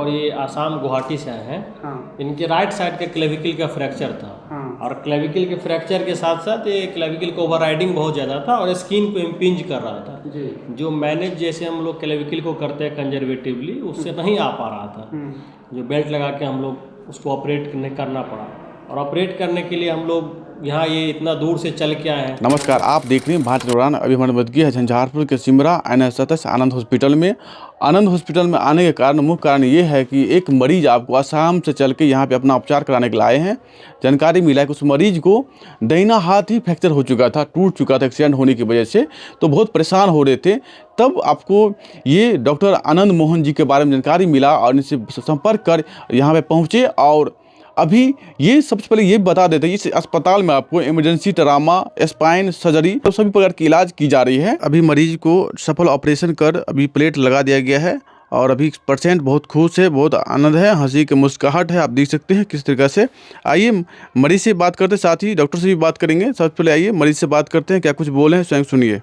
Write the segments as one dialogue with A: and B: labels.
A: और ये आसाम गुवाहाटी से आए हैं।
B: हाँ।
A: इनके राइट साइड के क्लेविकल का फ्रैक्चर था।
B: हाँ।
A: और क्लेविकल के फ्रैक्चर के साथ साथ ये क्लेविकल को ओवरराइडिंग बहुत ज़्यादा था और स्किन को इम्पिंज कर रहा था
B: जी।
A: जो मैनेज जैसे हम लोग क्लेविकल को करते हैं कंजर्वेटिवली उससे नहीं आ पा रहा था। जो बेल्ट लगा के हम लोग उसको ऑपरेट करना पड़ा और ऑपरेट करने के लिए हम लोग यहाँ ये इतना दूर से चल के आए हैं।
C: नमस्कार, आप देख रहे हैं भारत दौरान। अभी हमारे मदगी है झंझारपुर के सिमरा NSS आनंद हॉस्पिटल में। आनंद हॉस्पिटल में आने के कारण मुख्य कारण ये है कि एक मरीज आपको आसाम से चल के यहाँ पे अपना उपचार कराने के लिए आए हैं। जानकारी मिला है कि उस मरीज को दाहिना हाथ ही फ्रैक्चर हो चुका था, टूट चुका था एक्सीडेंट होने की वजह से, तो बहुत परेशान हो रहे थे। तब आपको ये डॉक्टर आनंद मोहन जी के बारे में जानकारी मिला और इनसे संपर्क कर यहाँ पे पहुँचे। और अभी ये सबसे पहले ये बता देते हैं, इस अस्पताल में आपको इमरजेंसी, ट्रामा, स्पाइन सर्जरी तो सभी प्रकार की इलाज की जा रही है। अभी मरीज को सफल ऑपरेशन कर अभी प्लेट लगा दिया गया है और अभी पेशेंट बहुत खुश है, बहुत आनंद है, हंसी की मुस्कुराहट है। आप देख सकते हैं किस तरीके से। आइए मरीज से बात करते हैं, साथ ही डॉक्टर से भी बात करेंगे। सबसे पहले आइए मरीज से बात करते हैं, क्या कुछ बोले हैं स्वयं सुनिए।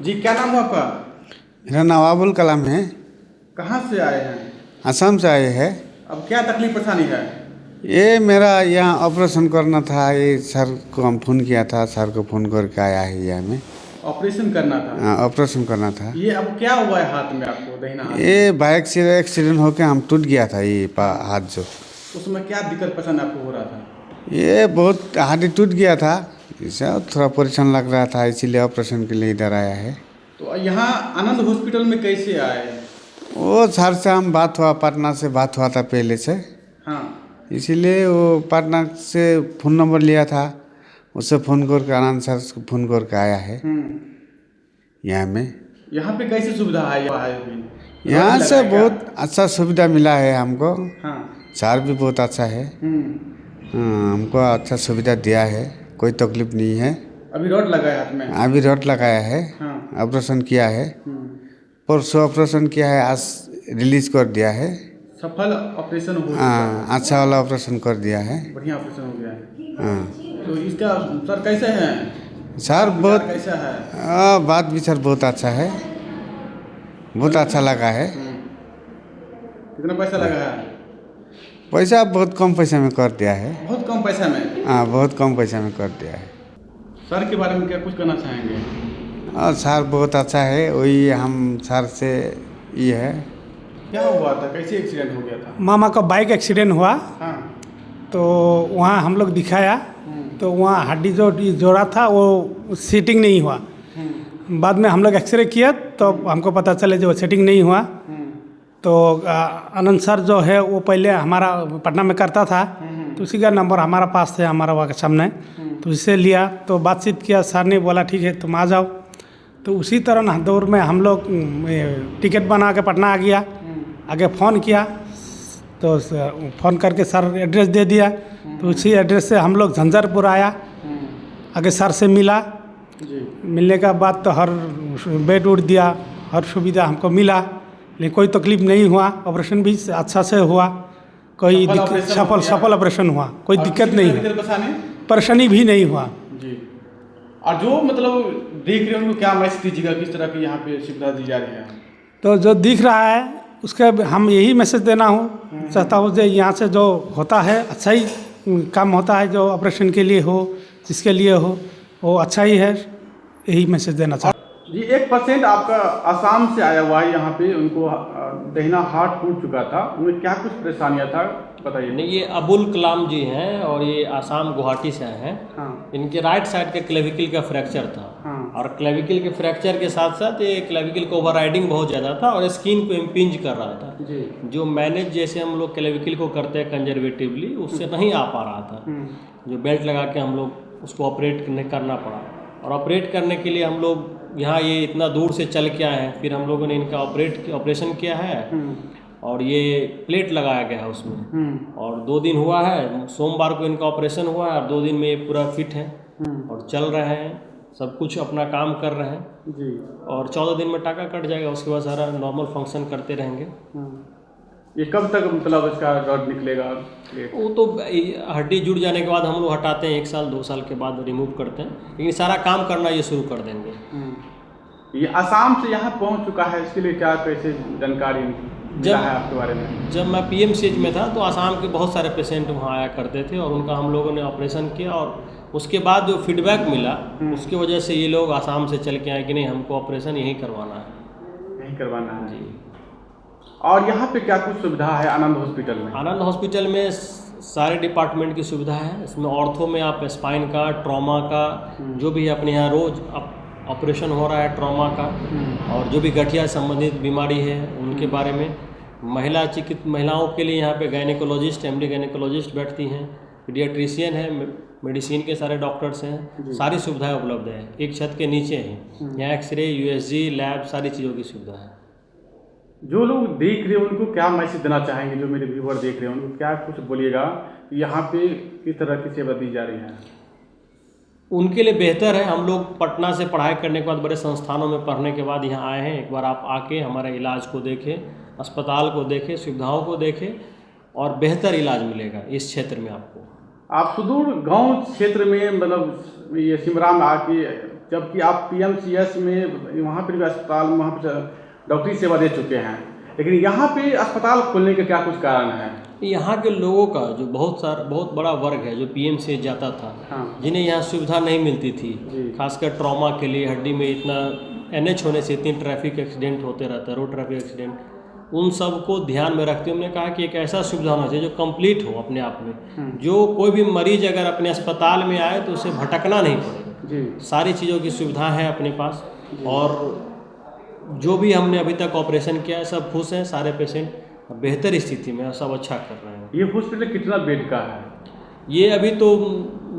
B: जी, क्या नाम है आपका?
D: मेरा नाम अबुल कलाम है।
B: कहाँ से आए हैं?
D: असम से आए हैं।
B: अब क्या तकलीफ परेशानी है?
D: ये मेरा यहाँ ऑपरेशन करना था। ये सर को हम फ़ोन किया था, सर को फ़ोन करके आया है यहाँ में।
B: ऑपरेशन करना था?
D: हाँ, ऑपरेशन करना था।
B: ये अब क्या हुआ है हाथ में आपको, दाहिना हाथ?
D: ये बाइक से एक्सीडेंट होके हम टूट गया था ये हाथ जो।
B: उसमें क्या दिक्कत पसंद आपको हो रहा था?
D: ये बहुत हड्डी टूट गया था, इससे थोड़ा परेशान लग रहा था, इसीलिए ऑपरेशन के लिए इधर आया है।
B: तो यहाँ आनंद हॉस्पिटल में कैसे आए?
D: वो सर से हम बात हुआ, पटना से बात हुआ था पहले से।
B: हाँ।
D: इसीलिए वो पटना से फ़ोन नंबर लिया था, उससे फ़ोन करके आनंद सर को फ़ोन करके आया है यहाँ में।
B: यहाँ पे कैसी सुविधा है?
D: यहाँ से बहुत अच्छा सुविधा मिला है हमको।
B: हाँ।
D: सर भी बहुत अच्छा है। हाँ, हमको अच्छा सुविधा दिया है, कोई तकलीफ नहीं है।
B: अभी रॉड लगा है हाथ में?
D: अभी रॉड लगाया है।
B: हाँ।
D: ऑपरेशन किया है, परसों ऑपरेशन किया है, आज रिलीज कर दिया है।
B: सफल ऑपरेशन हो?
D: हाँ, अच्छा वाला ऑपरेशन कर दिया है।
B: बढ़िया ऑपरेशन हो गया है।
D: हाँ।
B: तो इसका सर कैसे है?
D: सर बहुत
B: कैसा है?
D: बात भी सर बहुत अच्छा है, बहुत अच्छा लगा है।
B: कितना पैसा लगा है?
D: पैसा बहुत कम पैसे में कर दिया है।
B: बहुत कम पैसा में?
D: हाँ, बहुत कम पैसे में कर दिया है।
B: सर के बारे में क्या कुछ कहना चाहेंगे?
D: और सर बहुत अच्छा है, वही हम सर से ये है।
B: क्या हुआ था, कैसे एक्सीडेंट हो गया था?
E: मामा का बाइक एक्सीडेंट हुआ।
B: हाँ।
E: तो वहाँ हम लोग दिखाया तो वहाँ हड्डी जो जोड़ा था वो सेटिंग नहीं हुआ। बाद में हम लोग एक्सरे किया तो हमको पता चले जो सेटिंग नहीं हुआ। तो आनंद सर जो है वो पहले हमारा पटना में करता था, तो उसी का नंबर हमारा पास है, हमारा वहाँ के सामने, तो इससे लिया तो बातचीत किया। सर ने बोला ठीक है तुम आ जाओ। तो उसी तरह दौर में हम लोग टिकट बना के पटना आ गया। आगे फ़ोन किया तो फ़ोन करके सर एड्रेस दे दिया, तो उसी एड्रेस से हम लोग झंझारपुर आया। आगे सर से मिला
B: जी।
E: मिलने का बाद तो हर बेड उड़ दिया, हर सुविधा हमको मिला, लेकिन कोई तकलीफ नहीं हुआ। ऑपरेशन भी अच्छा से हुआ, कोई सफल ऑपरेशन हुआ, कोई दिक्कत नहीं हुई, परेशानी भी नहीं हुआ
B: जी। और जो मतलब देख रहे हैं उनको क्या मैसेज दीजिएगा, किस तरह की यहाँ पे सुविधा दी जा रही है?
E: तो जो दिख रहा है उसका हम यही मैसेज देना चाहता हूँ, जो यहाँ से जो होता है अच्छा ही काम होता है, जो ऑपरेशन के लिए हो, जिसके लिए हो, वो अच्छा ही है, यही मैसेज देना चाहता हूँ।
B: जी, एक पेशेंट आपका आसाम से आया हुआ है यहाँ पे, उनको दाहिना हाथ टूट चुका था, उनमें क्या कुछ परेशानियाँ था बताइए।
A: नहीं, ये अबुल कलाम जी हैं और ये आसाम गुवाहाटी से आए हैं।
B: हाँ।
A: इनके राइट साइड के क्लेविकल का फ्रैक्चर था।
B: हाँ।
A: और क्लेविकल के फ्रैक्चर के साथ साथ ये क्लेविकल को ओवरराइडिंग बहुत ज़्यादा था और स्किन को इम्पिंज कर रहा था
B: जी।
A: जो मैनेज जैसे हम लोग क्लेविकल को करते हैं कंजर्वेटिवली उससे नहीं आ पा रहा था। जो बेल्ट लगा के हम लोग उसको ऑपरेट करना पड़ा और ऑपरेट करने के लिए हम लोग यहाँ ये इतना दूर से चल के आए हैं। फिर हम लोगों ने इनका ऑपरेशन किया है और ये प्लेट लगाया गया है उसमें। और 2 दिन हुआ है, सोमवार को इनका ऑपरेशन हुआ है और 2 दिन में ये पूरा फिट है और चल रहे हैं, सब कुछ अपना काम कर रहे हैं
B: जी।
A: और 14 दिन में टाका कट जाएगा, उसके बाद सारा नॉर्मल फंक्शन करते रहेंगे।
B: ये कब तक मतलब इसका रॉड निकलेगा?
A: वो तो हड्डी जुड़ जाने के बाद हम लोग हटाते हैं, 1 साल 2 साल के बाद रिमूव करते हैं, लेकिन सारा काम करना ये शुरू कर देंगे।
B: ये आसाम से यहाँ पहुँच चुका है, इसके लिए क्या कैसे जानकारी मिला है आपके बारे में?
A: जब मैं पीएमसीएच में था तो आसाम के बहुत सारे पेशेंट वहाँ आया करते थे और उनका हम लोगों ने ऑपरेशन किया, और उसके बाद जो फीडबैक मिला उसकी वजह से ये लोग आसाम से चल के आए कि नहीं, हमको ऑपरेशन यहीं करवाना है।
B: यहीं करवाना है
A: जी।
B: और यहाँ पे क्या कुछ सुविधा है आनंद हॉस्पिटल में?
A: आनंद हॉस्पिटल में सारे डिपार्टमेंट की सुविधा है। इसमें ऑर्थो में आप स्पाइन का, ट्रॉमा का, जो भी अपने यहाँ रोज ऑपरेशन हो रहा है ट्रॉमा का, और जो भी गठिया संबंधित बीमारी है उनके बारे में, महिलाओं के लिए यहाँ पे गायनेकोलॉजिस्ट, एमडी गायनेकोलॉजिस्ट बैठती हैं, पीडियाट्रिशियन है, मेडिसिन के सारे डॉक्टर्स हैं, सारी सुविधाएं उपलब्ध है, एक छत के नीचे हैं। यहाँ एक्सरे, यूएसजी, लैब, सारी चीज़ों की सुविधा है।
B: जो लोग देख रहे हैं उनको क्या मैसेज देना चाहेंगे? जो मेरे व्यूवर देख रहे हैं उनको क्या कुछ बोलिएगा कि यहाँ पे किस तरह की सेवा दी जा रही है?
A: उनके लिए बेहतर है। हम लोग पटना से पढ़ाई करने के बाद बड़े संस्थानों में पढ़ने के बाद यहाँ आए हैं। एक बार आप आके हमारे इलाज को देखें, अस्पताल को देखें, सुविधाओं को देखें, और बेहतर इलाज मिलेगा इस क्षेत्र में आपको।
B: आप सुदूर गांव क्षेत्र में, मतलब ये सिमरा में आके, जबकि आप पीएमसीएच में वहाँ पर भी अस्पताल में वहाँ पर डॉक्टरी सेवा दे चुके हैं, लेकिन यहाँ पे अस्पताल खोलने के क्या कुछ कारण है?
A: यहाँ के लोगों का जो बहुत बड़ा वर्ग है जो पीएमसीएच जाता था,
B: हाँ।
A: जिन्हें यहाँ सुविधा नहीं मिलती थी, खासकर ट्रॉमा के लिए, हड्डी में इतना एनएच होने से इतनी ट्रैफिक एक्सीडेंट होते रहता है, रोड ट्रैफिक एक्सीडेंट, उन सब को ध्यान में रखते हुए हमने कहा कि एक ऐसा सुविधा होना चाहिए जो कंप्लीट हो अपने आप में, जो कोई भी मरीज अगर अपने अस्पताल में आए तो उसे भटकना नहीं पड़े। सारी चीज़ों की सुविधा है अपने पास, और जो भी हमने अभी तक ऑपरेशन किया है सब खुश हैं, सारे पेशेंट बेहतर स्थिति में, सब अच्छा कर रहे हैं।
B: ये हॉस्पिटल कितना बेड का है?
A: ये अभी तो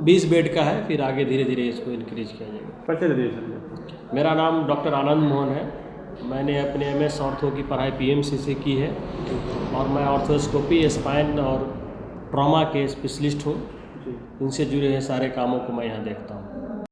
A: 20 बेड का है, फिर आगे धीरे धीरे इसको इंक्रीज किया जाएगा।
B: परिचय दीजिए सर।
A: मेरा नाम डॉक्टर आनंद मोहन है। मैंने अपने एमएस ऑर्थो की पढ़ाई पीएमसी से की है, और मैं ऑर्थोस्कोपी, स्पाइन और ट्रॉमा के स्पेशलिस्ट हूँ। इनसे जुड़े हुए सारे कामों को मैं यहाँ देखता हूँ।